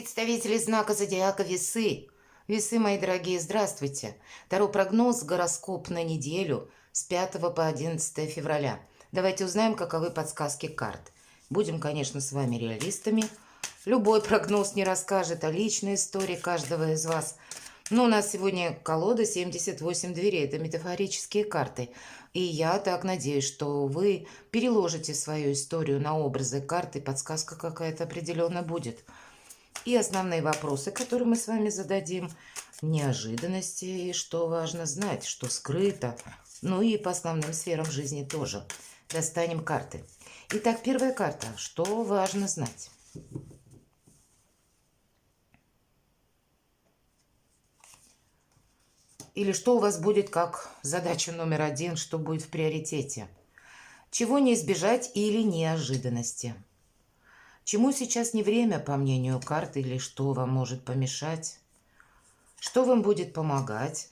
Представители знака зодиака Весы. Весы, мои дорогие, здравствуйте. Таро-прогноз, гороскоп на неделю с 5 по 11 февраля. Давайте узнаем, каковы подсказки карт. Будем, конечно, с вами реалистами. Любой прогноз не расскажет о личной истории каждого из вас. Но у нас сегодня колода 78 дверей. Это метафорические карты. И я так надеюсь, что вы переложите свою историю на образы карты. Подсказка какая-то определенно будет. И основные вопросы, которые мы с вами зададим. Неожиданности, и что важно знать, что скрыто. Ну и по основным сферам жизни тоже. Достанем карты. Итак, первая карта. Что важно знать? Или что у вас будет как задача номер один, что будет в приоритете? Чего не избежать или неожиданности? Чему сейчас не время, по мнению карты, или что вам может помешать? Что вам будет помогать?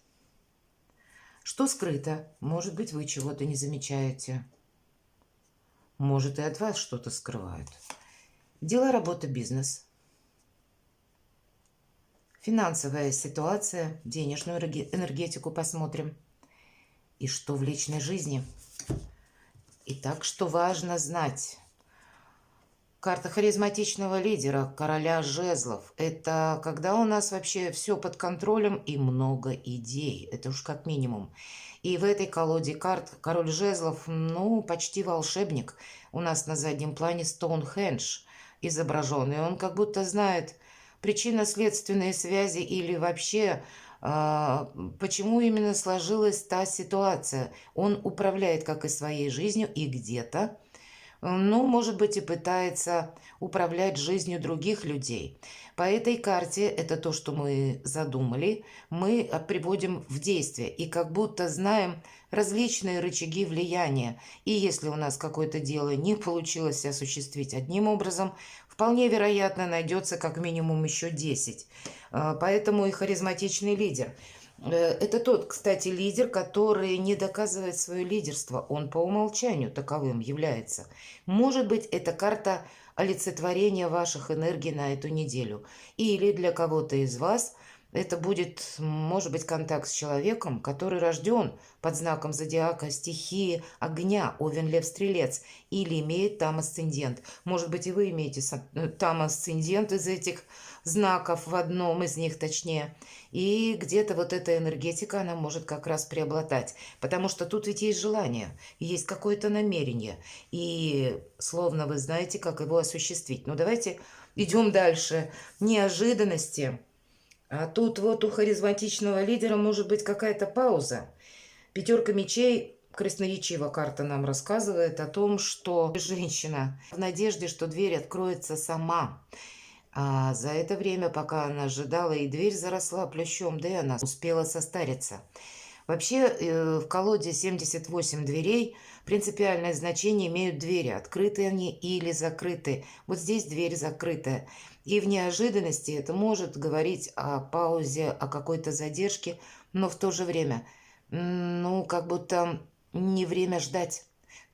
Что скрыто? Может быть, вы чего-то не замечаете. Может, и от вас что-то скрывают. Дела, работа, бизнес. Финансовая ситуация, денежную энергетику посмотрим. И что в личной жизни? Итак, что важно знать? Карта харизматичного лидера, короля жезлов. Это когда у нас вообще все под контролем и много идей. Это уж как минимум. И в этой колоде карт король жезлов, ну, почти волшебник. У нас на заднем плане Стоунхендж изображен. И он как будто знает причинно-следственные связи или вообще почему именно сложилась та ситуация. Он управляет как и своей жизнью, и где-то ну, может быть, и пытается управлять жизнью других людей. По этой карте, это то, что мы задумали, мы приводим в действие и как будто знаем различные рычаги влияния. И если у нас какое-то дело не получилось осуществить одним образом, вполне вероятно найдется как минимум еще 10. Поэтому и харизматичный лидер. Это тот, кстати, лидер, который не доказывает свое лидерство. Он по умолчанию таковым является. Может быть, это карта олицетворения ваших энергий на эту неделю. Или для кого-то из вас это будет, может быть, контакт с человеком, который рожден под знаком зодиака стихии огня, Овен, Лев, Стрелец, или имеет там асцендент. Может быть, и вы имеете там асцендент из этих знаков, в одном из них точнее. И где-то вот эта энергетика, она может как раз преобладать. Потому что тут ведь есть желание, есть какое-то намерение. И словно вы знаете, как его осуществить. Ну, давайте идем дальше. Неожиданности. А тут вот у харизматичного лидера может быть какая-то пауза. Пятерка мечей, красноречиво карта нам рассказывает о том, что женщина в надежде, что дверь откроется сама. А за это время, пока она ожидала, и дверь заросла плющом, да и она успела состариться. Вообще в колоде 78 дверей принципиальное значение имеют двери. Открыты они или закрыты. Вот здесь дверь закрытая. И в неожиданности это может говорить о паузе, о какой-то задержке, но в то же время, ну, как будто не время ждать.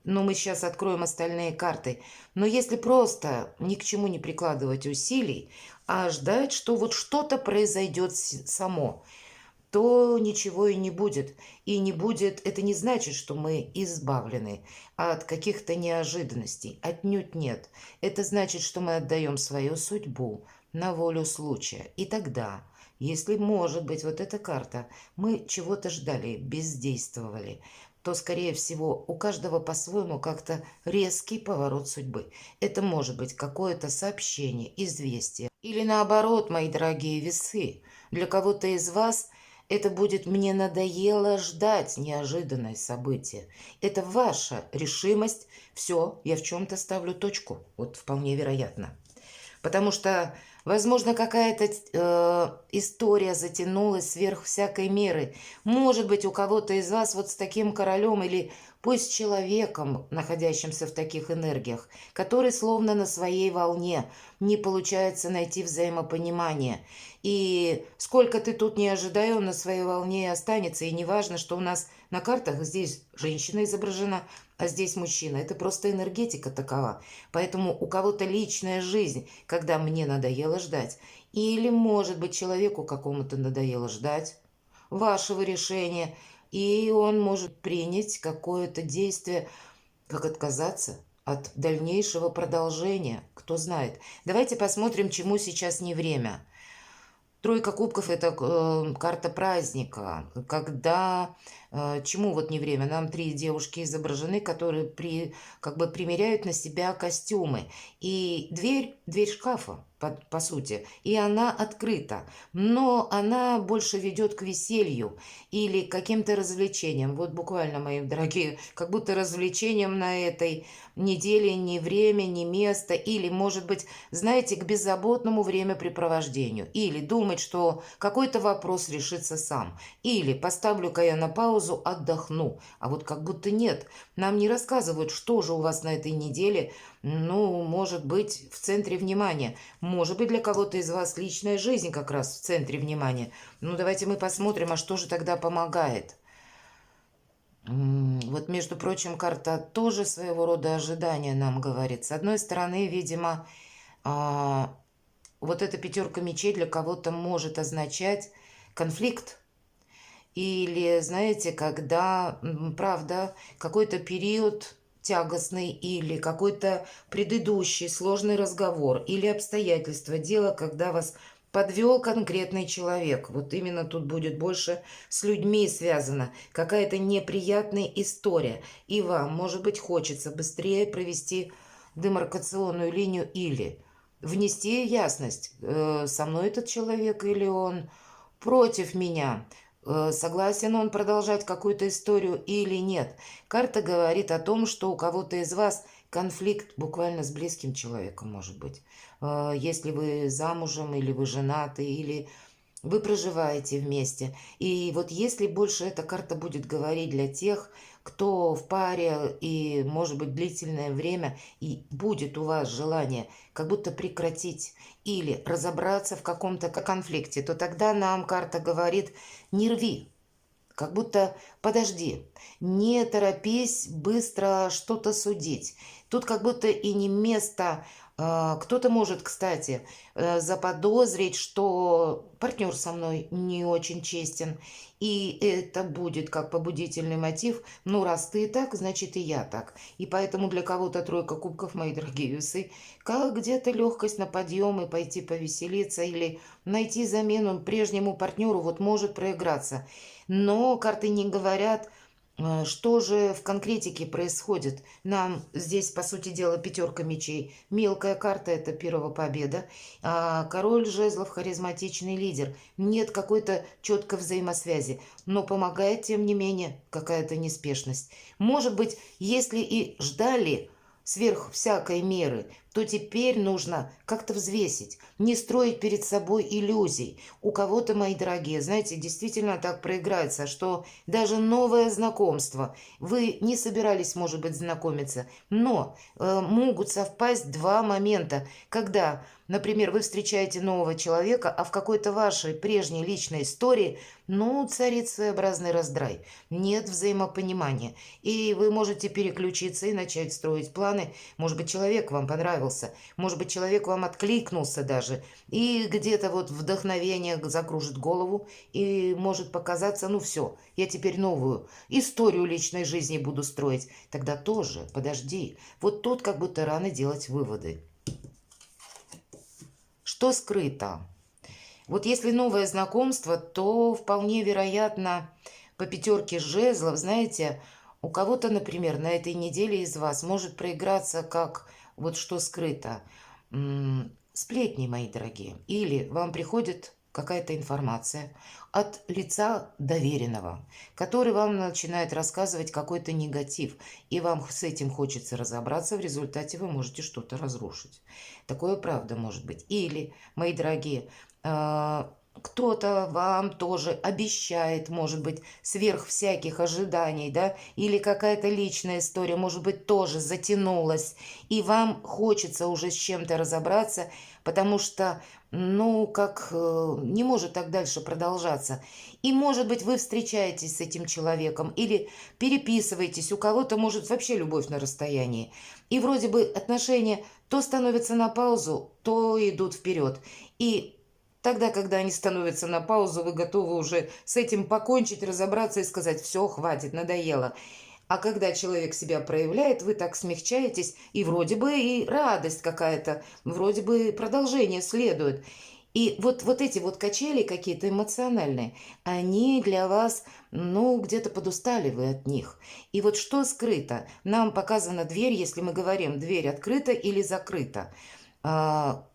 Но мы сейчас откроем остальные карты. Но если просто ни к чему не прикладывать усилий, а ждать, что вот что-то произойдет само, то ничего и не будет. И не будет, это не значит, что мы избавлены от каких-то неожиданностей. Отнюдь нет. Это значит, что мы отдаем свою судьбу на волю случая. И тогда, если может быть вот эта карта, мы чего-то ждали, бездействовали, то, скорее всего, у каждого по-своему как-то резкий поворот судьбы. Это может быть какое-то сообщение, известие. Или наоборот, мои дорогие весы, для кого-то из вас это будет «мне надоело ждать» неожиданное событие. Это ваша решимость. Все, я в чем-то ставлю точку. Вот вполне вероятно. Потому что, возможно, какая-то история затянулась сверх всякой меры. Может быть, у кого-то из вас вот с таким королем или пусть человеком, находящимся в таких энергиях, который словно на своей волне, не получается найти взаимопонимание. И сколько ты тут не ожидай, он на своей волне и останется. И не важно, что у нас на картах здесь женщина изображена, а здесь мужчина. Это просто энергетика такова. Поэтому у кого-то личная жизнь, когда мне надоело ждать. Или, может быть, человеку какому-то надоело ждать вашего решения. И он может принять какое-то действие, как отказаться от дальнейшего продолжения. Кто знает. Давайте посмотрим, чему сейчас не время. Тройка кубков – это карта праздника, когда, чему вот не время, нам три девушки изображены, которые как бы примеряют на себя костюмы. И дверь шкафа, по сути, и она открыта, но она больше ведет к веселью или к каким-то развлечениям. Вот буквально, мои дорогие, как будто развлечением на этой неделе ни время, ни место, или, может быть, знаете, к беззаботному времяпрепровождению, или думать, что какой-то вопрос решится сам, или поставлю-ка я на паузу, отдохну. А вот как будто нет, нам не рассказывают, что же у вас на этой неделе, ну, может быть, в центре внимания. Может быть, для кого-то из вас личная жизнь как раз в центре внимания. Ну, давайте мы посмотрим, а что же тогда помогает. Вот, между прочим, карта тоже своего рода ожидания нам говорит. С одной стороны, видимо, вот эта пятерка мечей для кого-то может означать конфликт. Или, знаете, когда, правда, какой-то период тягостный или какой-то предыдущий сложный разговор или обстоятельства, дело, когда вас подвел конкретный человек. Вот именно тут будет больше с людьми связано. Какая-то неприятная история. И вам, может быть, хочется быстрее провести демаркационную линию или внести ясность, со мной этот человек или он против меня. Согласен он продолжать какую-то историю или нет. Карта говорит о том, что у кого-то из вас конфликт буквально с близким человеком, может быть. Если вы замужем, или вы женаты, или вы проживаете вместе. И вот если больше эта карта будет говорить для тех, кто в паре и, может быть, длительное время, и будет у вас желание как будто прекратить или разобраться в каком-то конфликте, то тогда нам карта говорит: не рви, как будто подожди, не торопись быстро что-то судить. Тут как будто и не место. Кто-то может, кстати, заподозрить, что партнер со мной не очень честен. И это будет как побудительный мотив. Ну, раз ты так, значит и я так. И поэтому для кого-то тройка кубков, мои дорогие весы, как где-то легкость на подъем и пойти повеселиться или найти замену прежнему партнеру вот может проиграться. Но карты не говорят, что же в конкретике происходит. Нам здесь, по сути дела, пятерка мечей. Мелкая карта – это первая победа. А король жезлов – харизматичный лидер. Нет какой-то четкой взаимосвязи. Но помогает, тем не менее, какая-то неспешность. Может быть, если и ждали сверх всякой меры, то теперь нужно как-то взвесить, не строить перед собой иллюзий. У кого-то, мои дорогие, знаете, действительно так проиграется, что даже новое знакомство, вы не собирались, может быть, знакомиться, но могут совпасть два момента, когда, например, вы встречаете нового человека, а в какой-то вашей прежней личной истории, ну, царит своеобразный раздрай, нет взаимопонимания, и вы можете переключиться и начать строить планы. Может быть, человек вам понравился, может быть, человек вам откликнулся даже, и где-то вот вдохновение закружит голову, и может показаться, ну все, я теперь новую историю личной жизни буду строить. Тогда тоже, подожди, вот тут как будто рано делать выводы. Что скрыто? Вот если новое знакомство, то вполне вероятно по пятерке жезлов, знаете, у кого-то, например, на этой неделе из вас может проиграться как вот что скрыто. Сплетни, мои дорогие. Или вам приходит какая-то информация от лица доверенного, который вам начинает рассказывать какой-то негатив, и вам с этим хочется разобраться, в результате вы можете что-то разрушить. Такое правда может быть. Или, мои дорогие, кто-то вам тоже обещает, может быть, сверх всяких ожиданий, да, или какая-то личная история, может быть, тоже затянулась, и вам хочется уже с чем-то разобраться, потому что, ну, как не может так дальше продолжаться. И, может быть, вы встречаетесь с этим человеком или переписываетесь, у кого-то, может, вообще любовь на расстоянии. И вроде бы отношения то становятся на паузу, то идут вперед. И тогда, когда они становятся на паузу, вы готовы уже с этим покончить, разобраться и сказать: все, хватит, надоело. А когда человек себя проявляет, вы так смягчаетесь, и вроде бы и радость какая-то, вроде бы продолжение следует. И вот эти вот качели какие-то эмоциональные, они для вас, ну, где-то подустали вы от них. И вот что скрыто? Нам показана дверь, если мы говорим, дверь открыта или закрыта. А,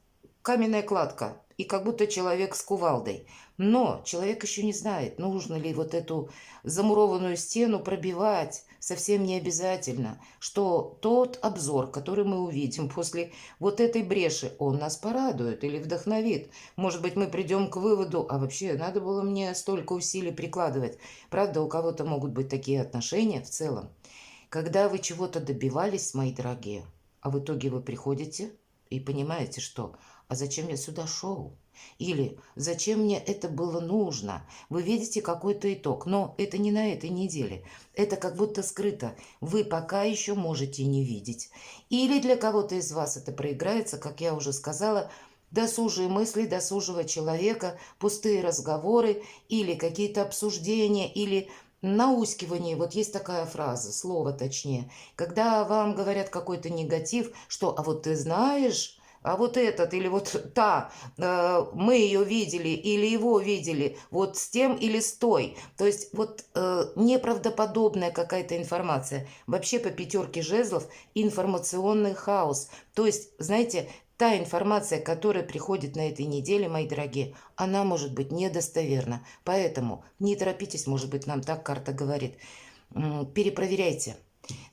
каменная кладка, и как будто человек с кувалдой. Но человек еще не знает, нужно ли вот эту замурованную стену пробивать. Совсем не обязательно, что тот обзор, который мы увидим после вот этой бреши, он нас порадует или вдохновит. Может быть, мы придем к выводу: а вообще надо было мне столько усилий прикладывать. Правда, у кого-то могут быть такие отношения в целом. Когда вы чего-то добивались, мои дорогие, а в итоге вы приходите и понимаете, что «а зачем я сюда шел?» Или «зачем мне это было нужно?» Вы видите какой-то итог, но это не на этой неделе. Это как будто скрыто. Вы пока еще можете не видеть. Или для кого-то из вас это проиграется, как я уже сказала, досужие мысли досужего человека, пустые разговоры или какие-то обсуждения, или наускивание. Вот есть такая фраза, слово точнее. Когда вам говорят какой-то негатив, что «а вот ты знаешь...» А вот этот или вот та, мы ее видели или его видели, вот с тем или с той. То есть вот неправдоподобная какая-то информация. Вообще по пятерке жезлов информационный хаос. То есть, знаете, та информация, которая приходит на этой неделе, мои дорогие, она может быть недостоверна. Поэтому не торопитесь, может быть, нам так карта говорит. Перепроверяйте.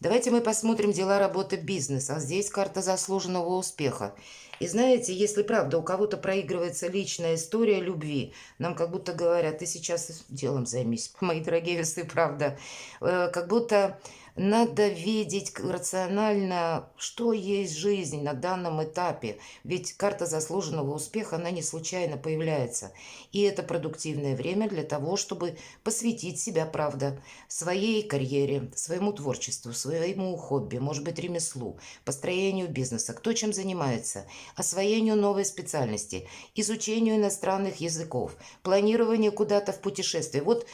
Давайте мы посмотрим дела, работы, бизнес. А здесь карта заслуженного успеха. И знаете, если правда у кого-то проигрывается личная история любви, нам как будто говорят: ты сейчас делом займись, мои дорогие весы, правда. Как будто надо видеть рационально, что есть жизнь на данном этапе. Ведь карта заслуженного успеха, она не случайно появляется. И это продуктивное время для того, чтобы посвятить себя, правда, своей карьере, своему творчеству, своему хобби, может быть, ремеслу, построению бизнеса, кто чем занимается, освоению новой специальности, изучению иностранных языков, планированию куда-то в путешествие. Вот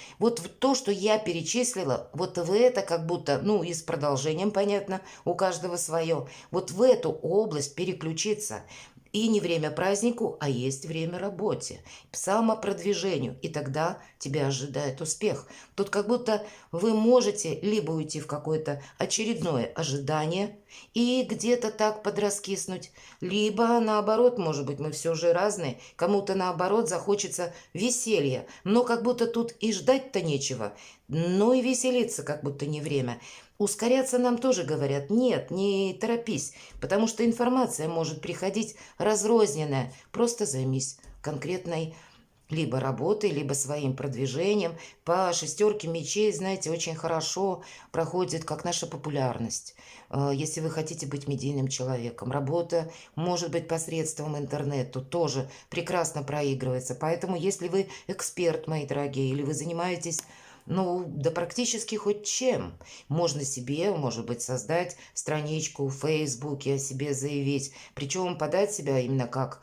то, что я перечислила, вот в это как будто, ну и с продолжением, понятно, у каждого свое, вот в эту область переключиться. И не время празднику, а есть время работе, самопродвижению. И тогда тебя ожидает успех. Тут как будто вы можете либо уйти в какое-то очередное ожидание и где-то так подраскиснуть, либо наоборот, может быть, мы все же разные, кому-то наоборот захочется веселья, но как будто тут и ждать-то нечего, но и веселиться как будто не время. Ускоряться нам тоже говорят: нет, не торопись, потому что информация может приходить разрозненная. Просто займись конкретной либо работой, либо своим продвижением. По шестерке мечей, знаете, очень хорошо проходит как наша популярность. Если вы хотите быть медийным человеком, работа может быть посредством интернета, тоже прекрасно проигрывается. Поэтому, если вы эксперт, мои дорогие, или вы занимаетесь, ну, да практически хоть чем. Можно себе, может быть, создать страничку в Фейсбуке, о себе заявить. Причем подать себя именно как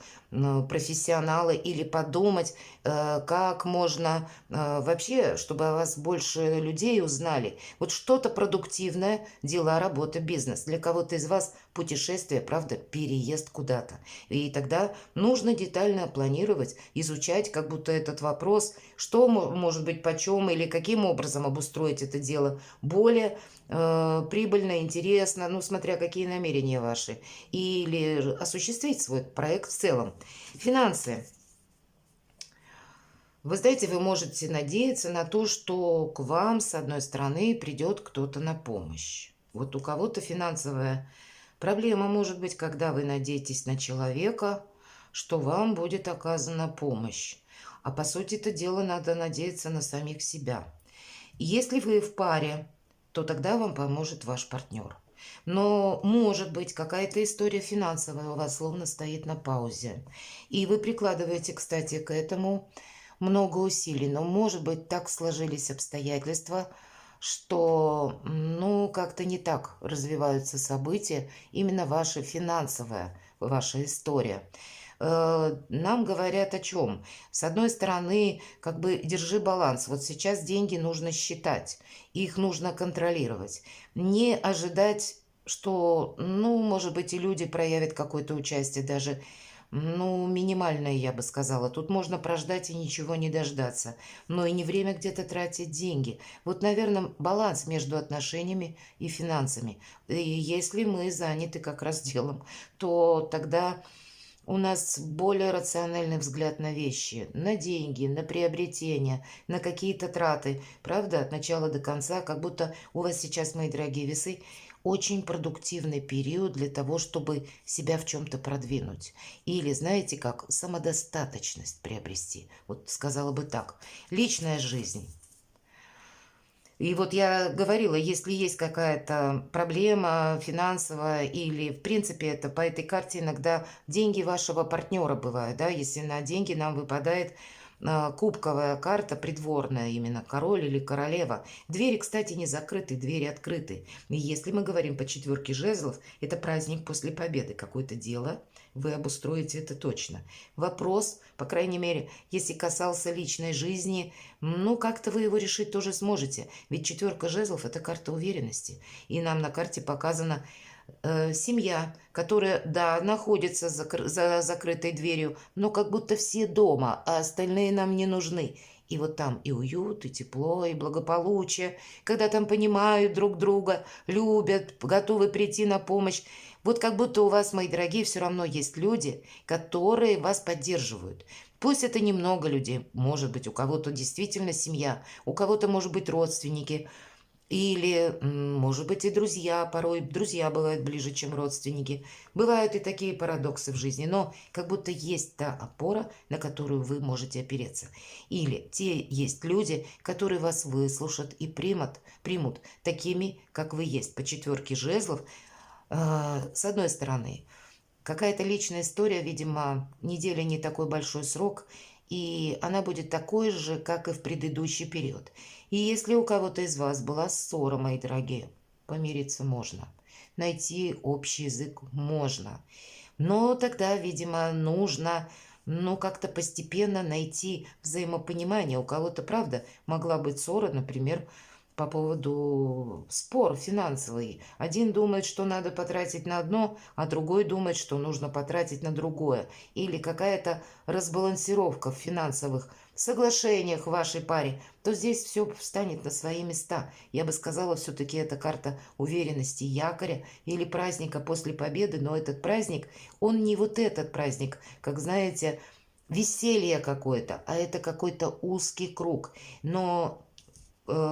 профессионалы или подумать, как можно вообще, чтобы о вас больше людей узнали. Вот что-то продуктивное, дела, работа, бизнес. Для кого-то из вас путешествие, правда, переезд куда-то. И тогда нужно детально планировать, изучать как будто этот вопрос, что может быть почем или каким образом обустроить это дело более прибыльно, интересно, ну, смотря какие намерения ваши, или осуществить свой проект в целом. Финансы. Вы знаете, вы можете надеяться на то, что к вам, с одной стороны, придет кто-то на помощь. Вот у кого-то финансовая проблема может быть, когда вы надеетесь на человека, что вам будет оказана помощь. А по сути это дело надо надеяться на самих себя. И если вы в паре, то тогда вам поможет ваш партнер. Но может быть какая-то история финансовая у вас словно стоит на паузе. И вы прикладываете, кстати, к этому много усилий. Но может быть так сложились обстоятельства, что ну как-то не так развиваются события, именно ваша финансовая, ваша история. Нам говорят о чем? С одной стороны, как бы держи баланс. Вот сейчас деньги нужно считать, их нужно контролировать. Не ожидать, что, ну, может быть, и люди проявят какое-то участие, даже, ну, минимальное, я бы сказала. Тут можно прождать и ничего не дождаться. Но и не время где-то тратить деньги. Вот, наверное, баланс между отношениями и финансами. И если мы заняты как раз делом, то тогда у нас более рациональный взгляд на вещи, на деньги, на приобретения, на какие-то траты. Правда, от начала до конца, как будто у вас сейчас, мои дорогие весы, очень продуктивный период для того, чтобы себя в чем-то продвинуть. Или, знаете, как самодостаточность приобрести. Вот сказала бы так. Личная жизнь. И вот я говорила, если есть какая-то проблема финансовая или, в принципе, это по этой карте иногда деньги вашего партнера бывают, да, если на деньги нам выпадает кубковая карта, придворная именно, король или королева. Двери, кстати, не закрыты, двери открыты. И если мы говорим по четверке жезлов, это праздник после победы, какое-то дело, вы обустроите это точно. Вопрос, по крайней мере, если касался личной жизни, ну, как-то вы его решить тоже сможете. Ведь четверка жезлов – это карта уверенности. И нам на карте показана семья, которая, да, находится за закрытой дверью, но как будто все дома, а остальные нам не нужны. И вот там и уют, и тепло, и благополучие, когда там понимают друг друга, любят, готовы прийти на помощь. Вот как будто у вас, мои дорогие, все равно есть люди, которые вас поддерживают. Пусть это немного людей, может быть, у кого-то действительно семья, у кого-то, может быть, родственники, или, может быть, и друзья, порой друзья бывают ближе, чем родственники. Бывают и такие парадоксы в жизни, но как будто есть та опора, на которую вы можете опереться. Или те есть люди, которые вас выслушают и примут такими, как вы есть. По четверке жезлов, с одной стороны, какая-то личная история, видимо, неделя не такой большой срок, и она будет такой же, как и в предыдущий период. И если у кого-то из вас была ссора, мои дорогие, помириться можно. Найти общий язык можно. Но тогда, видимо, нужно, ну, как-то постепенно найти взаимопонимание. У кого-то, правда, могла быть ссора, например, по поводу спор финансовый. Один думает, что надо потратить на одно, а другой думает, что нужно потратить на другое. Или какая-то разбалансировка в финансовых соглашениях в вашей паре, то здесь все встанет на свои места. Я бы сказала, все-таки это карта уверенности, якоря или праздника после победы, но этот праздник, он не вот этот праздник, как знаете, веселье какое-то, а это какой-то узкий круг. Но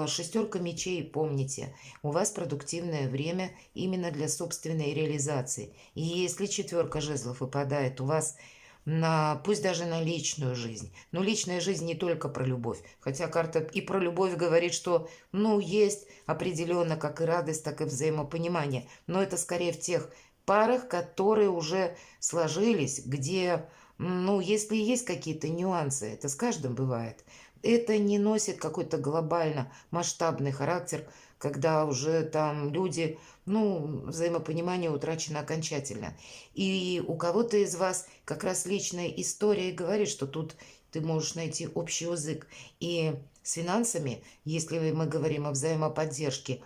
шестерка мечей, помните, у вас продуктивное время именно для собственной реализации. И если четверка жезлов выпадает у вас на, пусть даже на личную жизнь. Но личная жизнь не только про любовь. Хотя карта и про любовь говорит, что, ну, есть определенно как и радость, так и взаимопонимание. Но это скорее в тех парах, которые уже сложились, где, ну, если есть какие-то нюансы, это с каждым бывает, это не носит какой-то глобально масштабный характер, когда уже там люди, ну, взаимопонимание утрачено окончательно. И у кого-то из вас как раз личная история и говорит, что тут ты можешь найти общий язык. И с финансами, если мы говорим о взаимоподдержке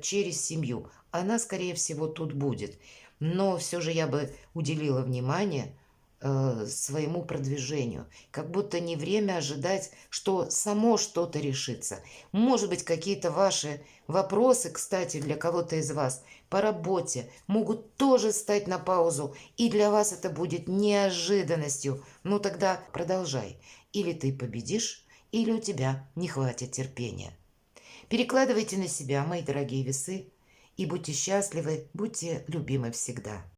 через семью, она, скорее всего, тут будет. Но все же я бы уделила внимание своему продвижению. Как будто не время ожидать, что само что-то решится. Может быть, какие-то ваши вопросы, кстати, для кого-то из вас по работе могут тоже стать на паузу, и для вас это будет неожиданностью. Ну тогда продолжай. Или ты победишь, или у тебя не хватит терпения. Перекладывайте на себя, мои дорогие весы, и будьте счастливы, будьте любимы всегда.